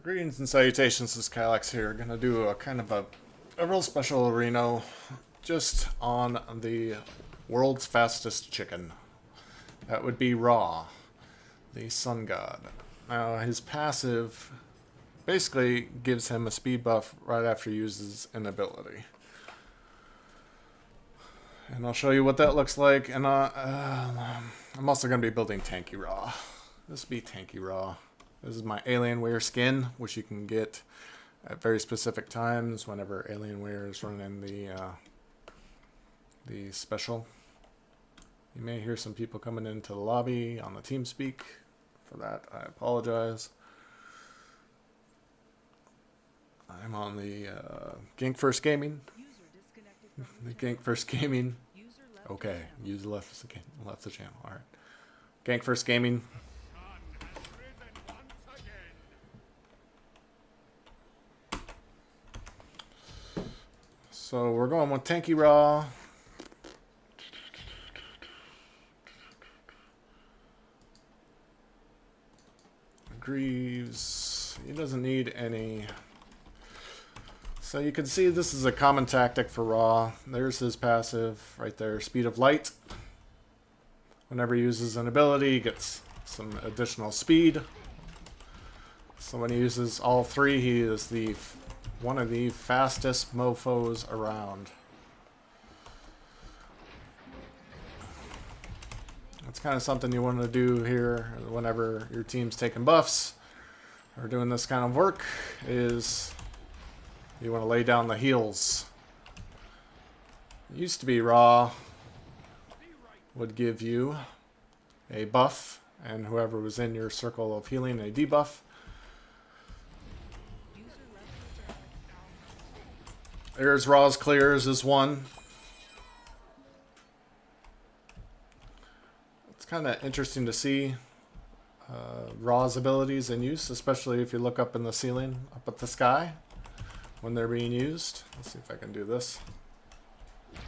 Greetings and salutations, this is Kyllax here. Gonna do a kind of a real special arena just on the world's fastest chicken. That would be Ra, the sun god. Now his passive basically gives him a speed buff right after he uses an ability. And I'll show you what that looks like, and I'm also going to be building Tanky Ra. This will be Tanky Ra. This is my Alienware skin, which you can get at very specific times whenever Alienware is running the special. You may hear some people coming into the lobby on the TeamSpeak. For that, I apologize. I'm on the Gank First Gaming. The Gank First Gaming. Okay, use left the channel. All right. Gank First Gaming. So we're going with Tanky Ra. Greaves. He doesn't need any. So you can see this is a common tactic for Ra. There's his passive right there, Speed of Light. Whenever he uses an ability, he gets some additional speed. So when he uses all three, he is one of the fastest mofos around. That's kind of something you want to do here whenever your team's taking buffs or doing this kind of work, is you want to lay down the heals. It used to be Ra would give you a buff, and whoever was in your circle of healing a debuff. There's Ra's clears is one. It's kind of interesting to see Ra's abilities in use, especially if you look up in the ceiling, up at the sky, when they're being used. Let's see if I can do this. You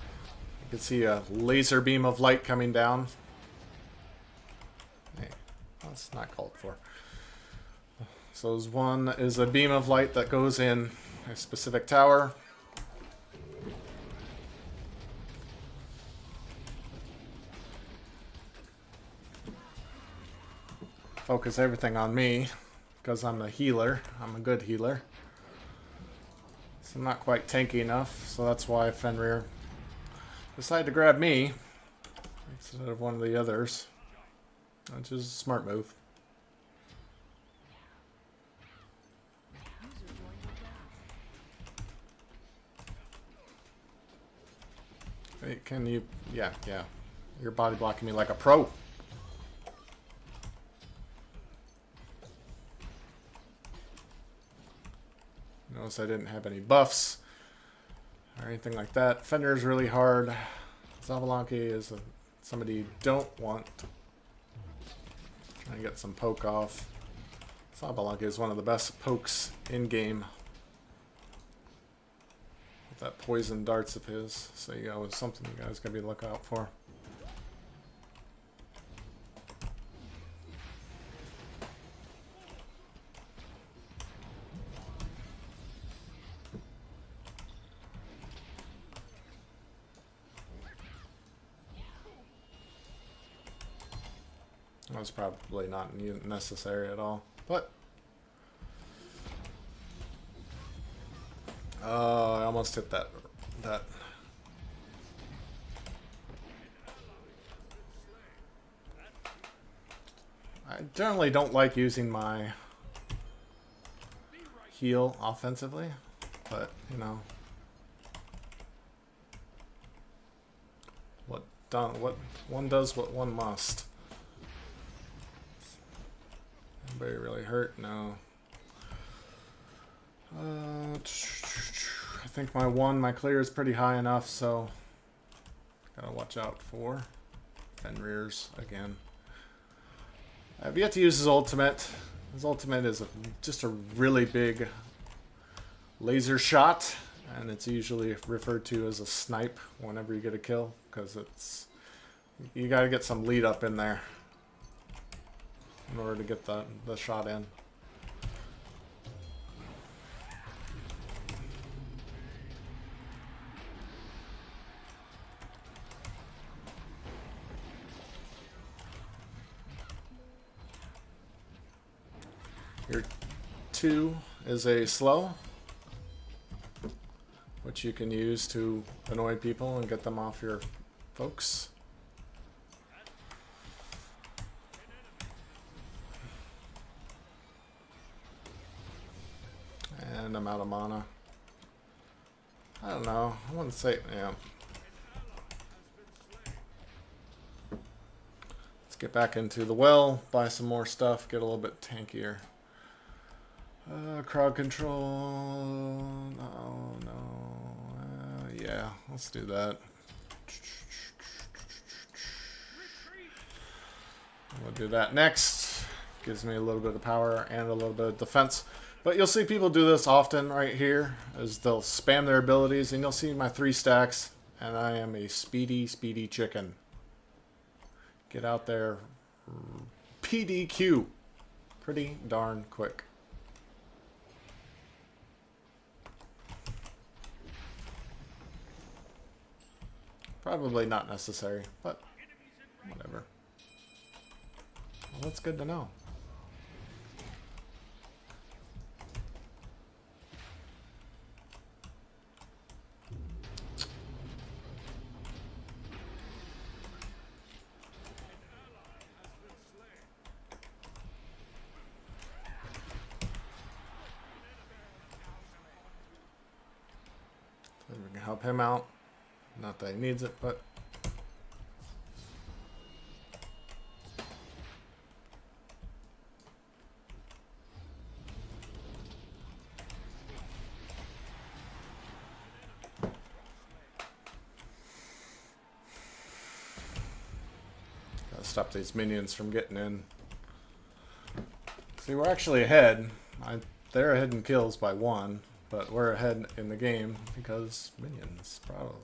can see a laser beam of light coming down. Hey, that's not called for. So one is a beam of light that goes in a specific tower. Focus everything on me because I'm a healer. I'm a good healer. So I'm not quite tanky enough, so that's why Fenrir decided to grab me instead of one of the others, which is a smart move. Hey, can you... Yeah. You're body blocking me like a pro. Notice I didn't have any buffs or anything like that. Fenrir's really hard. Xbalanque is somebody you don't want. Trying to get some poke off. Xbalanque is one of the best pokes in game. With that poison darts of his. So you know, it's something you guys gotta be looking out for. That's probably not necessary at all, but I almost hit that. I generally don't like using my heal offensively, but you know, what one does what one must. Anybody really hurt? No. I think my clear is pretty high enough, so gotta watch out for Fenrir's again. I've yet to use his ultimate. His ultimate is just a really big laser shot, and it's usually referred to as a snipe whenever you get a kill, because you gotta get some lead up in there in order to get the shot in. Your 2 is a slow, which you can use to annoy people and get them off your folks. And I'm out of mana. I don't know. I wouldn't say, yeah. Let's get back into the well, buy some more stuff, get a little bit tankier. Crowd control. No. Yeah, let's do that. We'll do that next. Gives me a little bit of power and a little bit of defense. But you'll see people do this often right here, as they'll spam their abilities, and you'll see my 3 stacks, and I am a speedy chicken. Get out there, PDQ, pretty darn quick. Probably not necessary, but whatever. Well, that's good to know. We can help him out. Not that he needs it, but gotta stop these minions from getting in. See, we're actually ahead. They're ahead in kills by 1. But we're ahead in the game because minions, probably.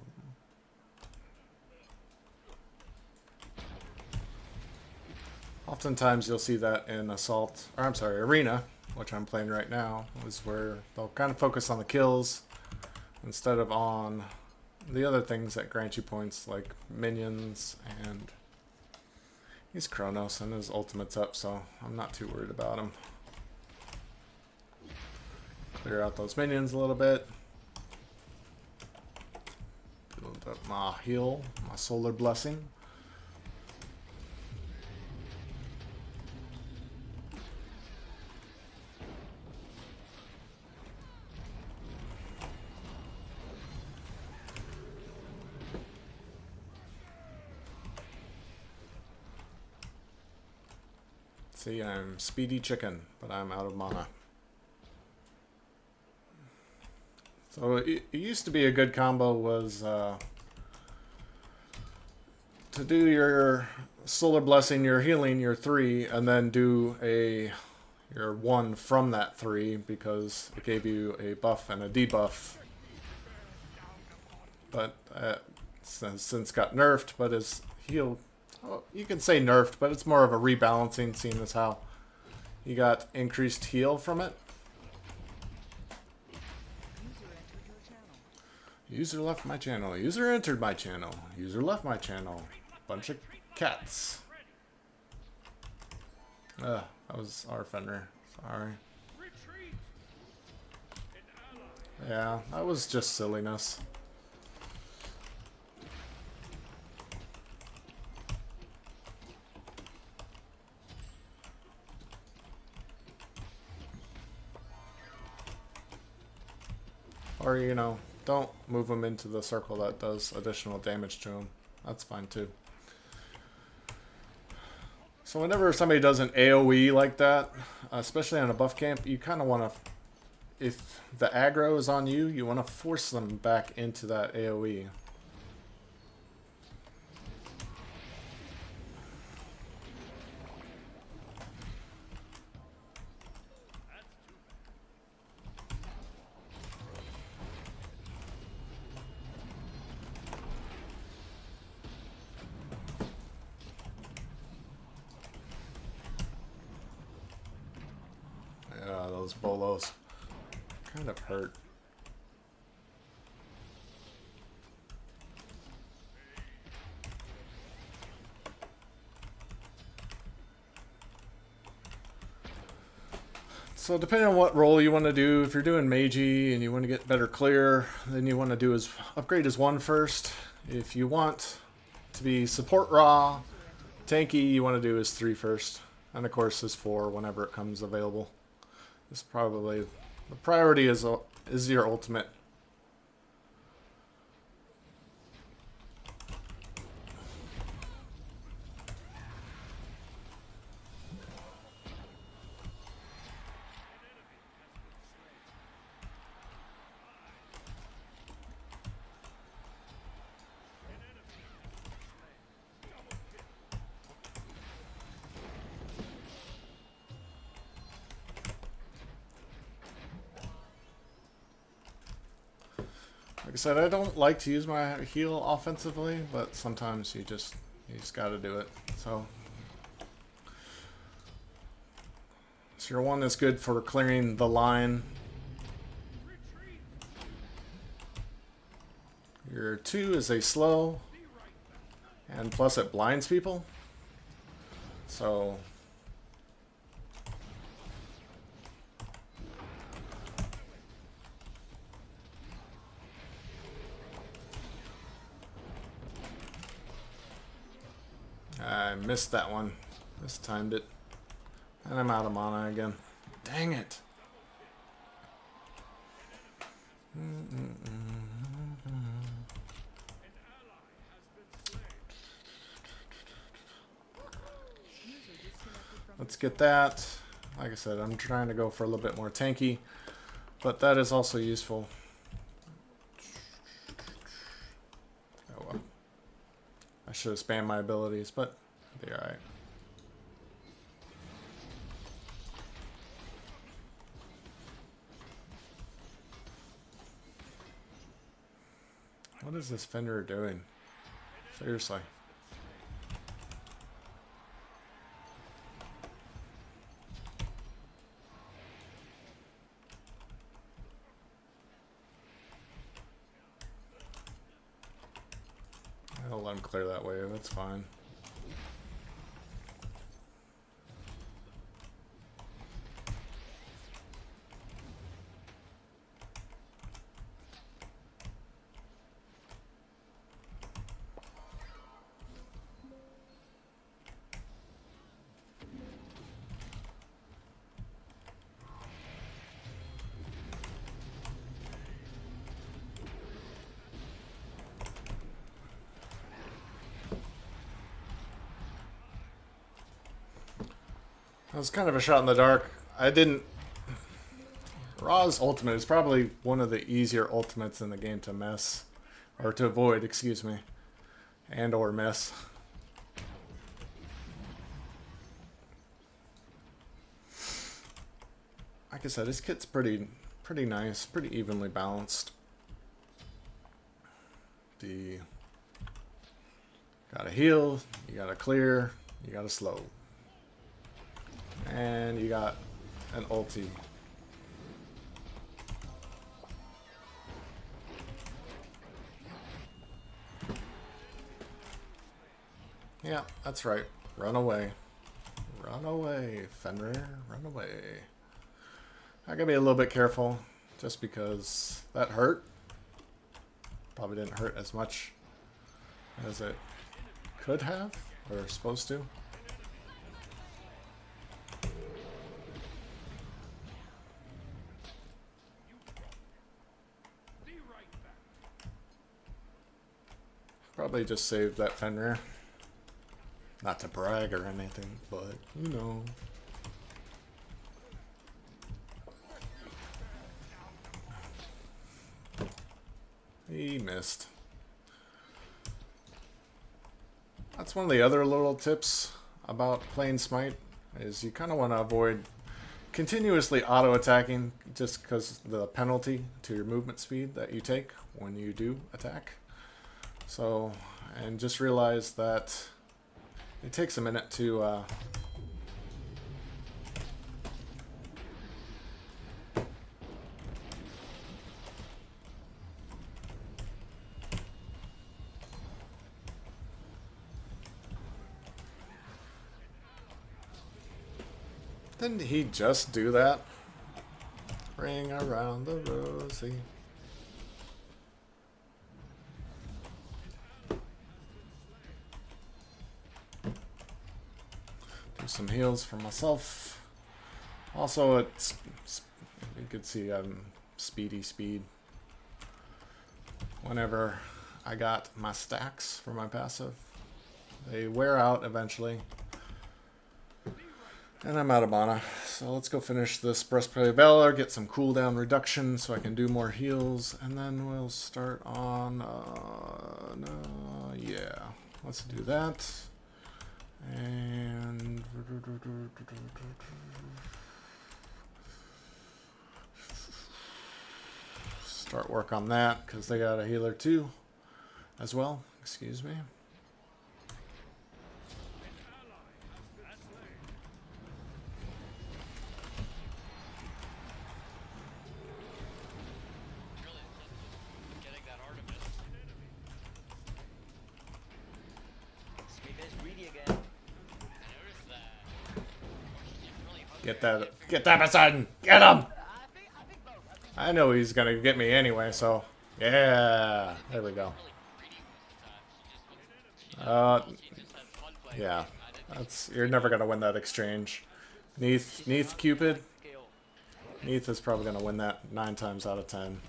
Oftentimes you'll see that in Assault, or I'm sorry, Arena, which I'm playing right now, is where they'll kind of focus on the kills instead of on the other things that grant you points, like minions, and he's Kronos and his ultimate's up, so I'm not too worried about him. Clear out those minions a little bit. Build up my heal, my solar blessing. See, I'm speedy chicken, but I'm out of mana. So it used to be a good combo was to do your solar blessing, your healing, your 3, and then do your 1 from that 3 because it gave you a buff and a debuff. But since got nerfed, but is healed. Oh, you can say nerfed, but it's more of a rebalancing, seeing as how you got increased heal from it. User left my channel. User entered my channel. User left my channel. Bunch of cats. That was our Fenrir. Sorry. Yeah, that was just silliness. Or, you know, don't move them into the circle that does additional damage to them. That's fine too. So whenever somebody does an AoE like that, especially on a buff camp, you kind of want to, if the aggro is on you, you want to force them back into that AoE. Those bolos kind of hurt. So depending on what role you want to do, if you're doing Meiji and you want to get better clear, then you want to do is upgrade as 1 first. If you want to be support raw, tanky, you want to do is 3 first. And of course is 4 whenever it comes available. It's probably the priority is your ultimate. Like I said, I don't like to use my heal offensively, but sometimes you just got to do it. So your 1 is good for clearing the line. Your 2 is a slow, and plus it blinds people. So I missed that one. Mistimed it. And I'm out of mana again. Dang it. Let's get that. Like I said, I'm trying to go for a little bit more tanky, but that is also useful. Oh well. I should have spammed my abilities, but they're alright. What is this Fenrir doing? Seriously. I'll let him clear that way, that's fine. That was kind of a shot in the dark. I didn't... Ra's ultimate is probably one of the easier ultimates in the game to miss. Or to avoid, excuse me. And or miss. Like I said, this kit's pretty nice, pretty evenly balanced. Gotta heal, you gotta clear, you gotta slow. And you got an ulti. Yeah, that's right. Run away. Run away, Fenrir. Run away. I gotta be a little bit careful, just because that hurt. Probably didn't hurt as much as it could have, or supposed to. Probably just saved that Fenrir. Not to brag or anything, but you know. He missed. That's one of the other little tips about playing Smite, is you kind of want to avoid continuously auto-attacking, just because the penalty to your movement speed that you take when you do attack. So, and just realize that it takes a minute to didn't he just do that? ring around the rosy. Do some heals for myself. Also, it's you could see speedy speed. Whenever I got my stacks for my passive, they wear out eventually. And I'm out of mana, so let's go finish this Breastplate of Valor, get some cooldown reduction so I can do more heals, and then we'll start on, yeah, let's do that. And start work on that, because they got a healer too, as well, excuse me. Get that Poseidon! Get him! I know he's gonna get me anyway, so yeah, there we go. Yeah, you're never gonna win that exchange. Neath Cupid. Neath is probably gonna win that 9 times out of 10.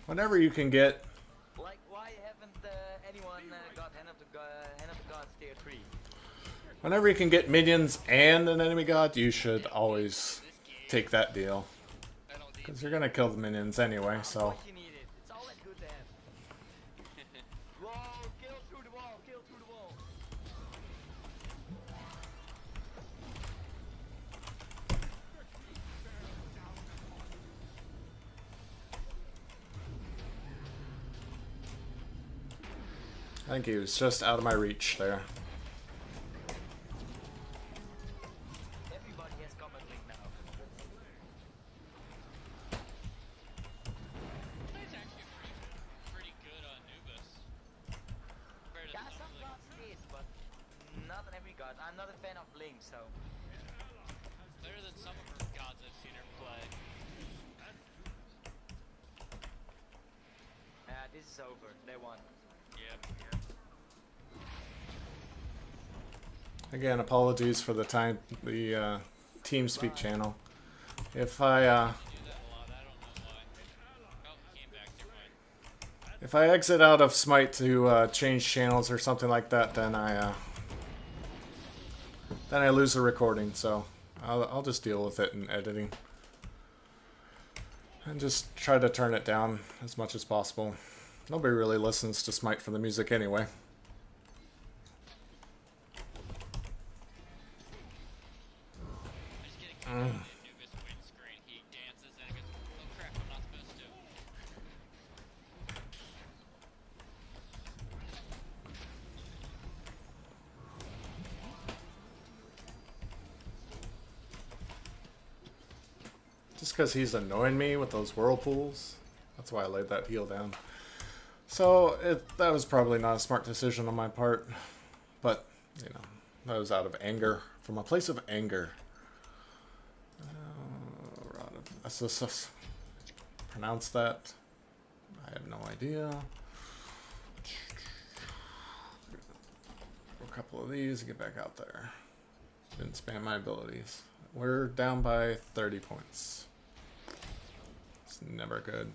Whenever you can get... Like, why haven't anyone got Hand of the Gods tier 3? Whenever you can get minions and an enemy god, you should always take that deal. Because you're going to kill the minions anyway, so... It's all that good to have. Whoa, kill through the wall, kill through the wall. I think he was just out of my reach there. Everybody has combat link now. It's actually pretty good on Nubis. Yeah, some gods is, but not on every god. I'm not a fan of Link, so. Better than some of her gods I've seen her play. This is over. They won. Yep. Again, apologies for the TeamSpeak channel. If I Do that a lot, I don't know why. Oh, came back to mine. if I exit out of Smite to change channels or something like that, then I lose the recording. So I'll just deal with it in editing and just try to turn it down as much as possible. Nobody really listens to Smite for the music anyway. Nubis windscreen, he dances and he goes, oh crap, I'm not supposed to. Just because he's annoying me with those whirlpools. That's why I laid that heal down. So that was probably not a smart decision on my part. But, you know, that was out of anger. From a place of anger. Pronounce that. I have no idea. A couple of these, get back out there. Didn't spam my abilities. We're down by 30 points. It's never good.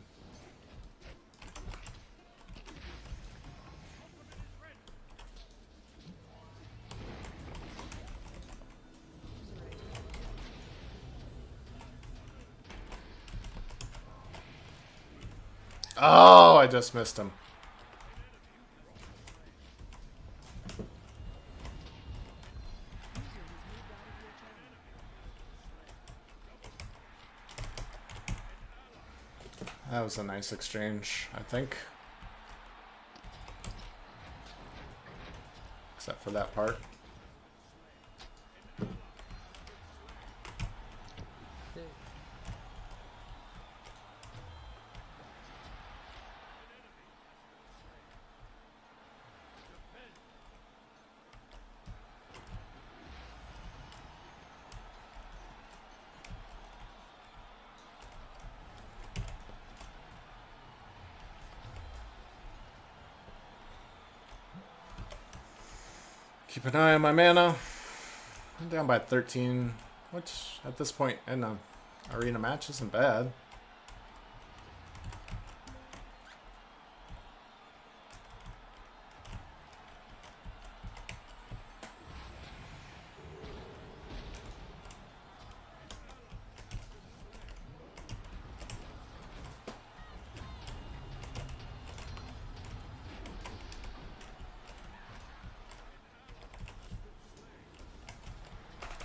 Oh, I just missed him. That was a nice exchange, I think. Except for that part. Keep an eye on my mana. I'm down by 13, which at this point in an arena match isn't bad.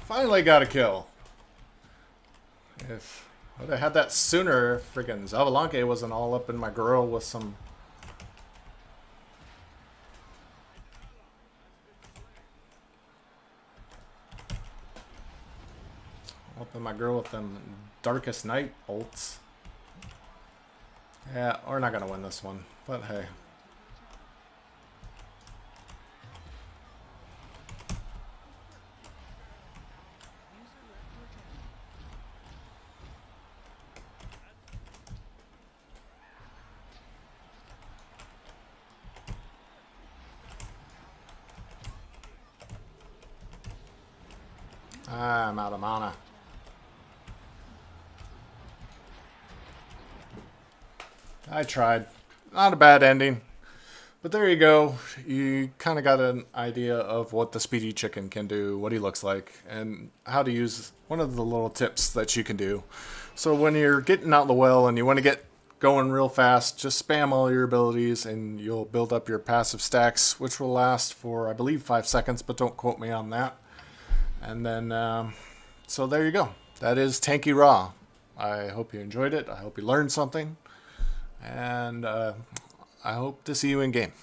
Finally got a kill. If I would have had that sooner, friggin' Zavalanque wasn't all up in my grill with some... Up in my grill with them Darkest Night ults. Yeah, we're not gonna win this one, but hey. I'm out of mana. I tried. Not a bad ending. But there you go. You kind of got an idea of what the Speedy Chicken can do, what he looks like, and how to use one of the little tips that you can do. So when you're getting out the well and you want to get going real fast, just spam all your abilities and you'll build up your passive stacks, which will last for, I believe, 5 seconds, but don't quote me on that. And then, so there you go. That is Tanky Raw. I hope you enjoyed it. I hope you learned something. And I hope to see you in game.